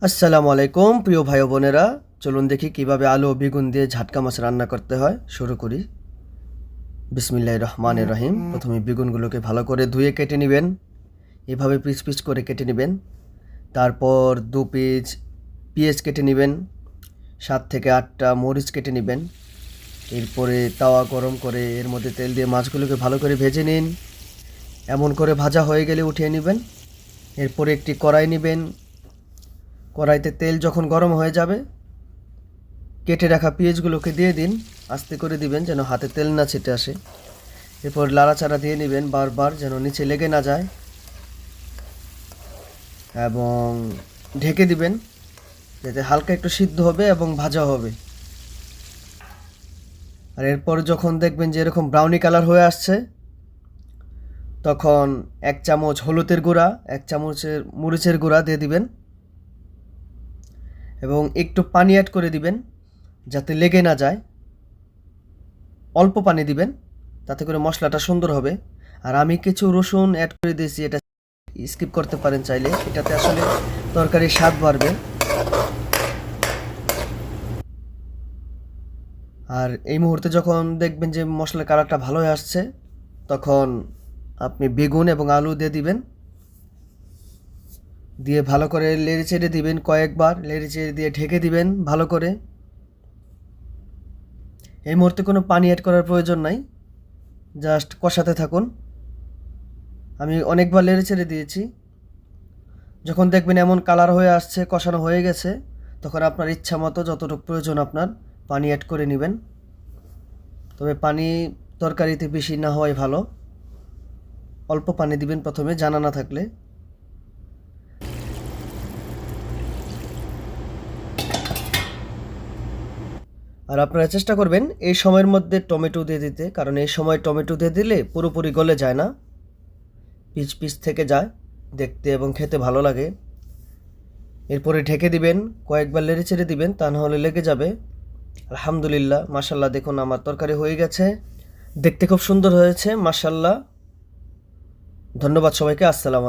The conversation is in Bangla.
আসসালামু আলাইকুম প্রিয় ভাই ও বোনেরা, চলুন দেখি কিভাবে আলু ও বেগুন দিয়ে ঝাটকা মাছ রান্না করতে হয়। শুরু করি। বিসমিল্লাহির রহমানির রহিম। প্রথমে বেগুনগুলোকে ভালো করে ধুয়ে কেটে নেবেন, এভাবে পিস পিস করে কেটে নেবেন। তারপর 2 পিস পেঁয়াজ কেটে নেবেন, 7 থেকে 8টা মরিচ কেটে নেবেন। এরপরে তাওয়া গরম করে এর মধ্যে তেল দিয়ে মাছগুলোকে ভালো করে ভেজে নিন। এমন করে ভাজা হয়ে গেলে উঠিয়ে নেবেন। এরপরে একটি কড়াই নেবেন, কড়াইতে তেল যখন গরম হয়ে যাবে কেটে রাখা পেঁয়াজগুলোকে দিয়ে দিন। আস্তে করে দিবেন যেন হাতে তেল না ছিটে আসে। এরপর লাড়াচাড়া দিয়ে নেবেন বারবার যেন নিচে লেগে না যায়, এবং ঢেকে দিবেন যাতে হালকা একটু সিদ্ধ হবে এবং ভাজা হবে। আর এরপর যখন দেখবেন যে এরকম ব্রাউনি কালার হয়ে আসছে, তখন 1 চামচ হলুদের গুঁড়া, 1 চামচের মরিচের গুঁড়া দিয়ে দিবেন এবং একটু পানি অ্যাড করে দিবেন যাতে লেগে না যায়। অল্প পানি দিবেন, তাতে করে মশলাটা সুন্দর হবে। আর আমি কিছু রসুন অ্যাড করে দিয়েছি, এটা স্কিপ করতে পারেন চাইলে, এটাতে আসলে তরকারির স্বাদ বাড়বে। আর এই মুহূর্তে যখন দেখবেন যে মশলার কালারটা ভালো হয়ে আসছে, তখন আপনি বেগুন এবং আলু দিয়ে দিবেন, দিয়ে ভালো করে নেড়ে চেড়ে দিবেন, কয়েকবার নেড়ে চেড়ে দিয়ে ঢেকে দিবেন ভালো করে। এই মুহূর্তে কোনো পানি অ্যাড করার প্রয়োজন নাই, জাস্ট কষাতে থাকুন। আমি অনেকবার নেড়ে চেড়ে দিয়েছি। যখন দেখবেন এমন কালার হয়ে আসছে, কষানো হয়ে গেছে, তখন আপনার ইচ্ছা মতো যতটুকু প্রয়োজন আপনার পানি অ্যাড করে নেবেন। তবে পানি তরকারিতে বেশি না হওয়াই ভালো, অল্প পানি দিবেন প্রথমে, জানা না থাকলে। আর আপনারা চেষ্টা করবেন এই সময়ের মধ্যে টমেটো দিয়ে দিতে, কারণ এই সময় টমেটো দিয়ে দিলে পুরোপুরি গলে যায় না, পিচ পিচ থেকে যায়, দেখতে এবং খেতে ভালো লাগে। এরপরে ঢেকে দিবেন, কয়েকবার নেড়ে চেড়ে দিবেন, তা নাহলে লেগে যাবে। আলহামদুলিল্লাহ, মাশাল্লাহ, দেখুন আমার তরকারি হয়ে গেছে, দেখতে খুব সুন্দর হয়েছে মাশাল্লাহ। ধন্যবাদ সবাইকে। আসসালামু আলাইকুম।